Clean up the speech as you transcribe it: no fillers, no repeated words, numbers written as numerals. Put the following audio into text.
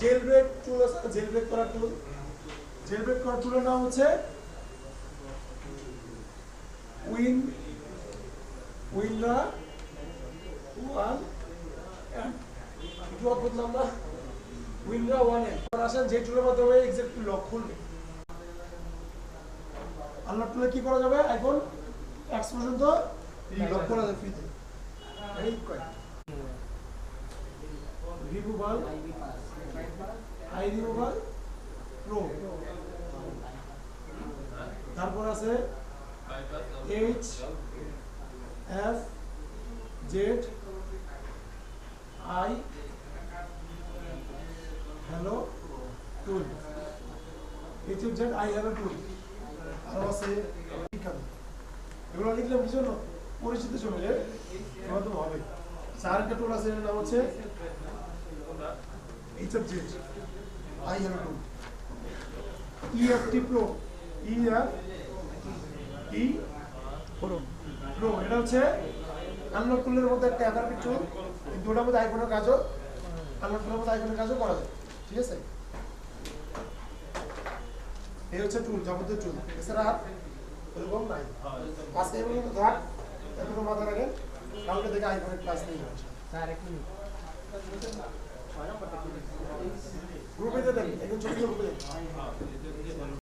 Jail break টুল আছে, jail break করার টুল। Jail break করার টুলের নাম হচ্ছে উইন্ডা ওয়ান এন্ড, একটু অদ্ভুত নাম না, উইন্ডা ওয়ান এন্ড। আসেন যে টুলের মাধ্যমে এক্সাক্টলি লক খুলবে। আনলক টুলে কি করা যাবে? এখন এক্স পর্যন্ত লক করা যাবে ফ্রিতে। এই কয় রিমুভাল, আই রিমুভাল প্রো, তারপর আছে H F Z I hello tool, H F Z I hello tool. আরো আছে এগুলো লিখলাম কি জন্য? পরিচিত জন্য তো হবে। আরেকটা টুল আছে, এর নাম হচ্ছে H F Z I hello tool, EFT pro, EFT pro. এটা হচ্ছে আনলক টুলের মধ্যে একটা অ্যাডাপ্টিভ টুল, এই দুটোর মধ্যে আইফোনের কাজও, আনলক টুলের মধ্যে আইফোনের কাজও করা যায়। ঠিক আছে, এই হচ্ছে টুল, যাবতীয় টুল। এছাড়া আর এরকম নাই। আজকে এগুলো কিন্তু থাক, এগুলো মাথায় রাখেন, কালকে থেকে আইফোনের ক্লাস নেই। গ্রুপে দেন, এখন ছোট গ্রুপে দেন।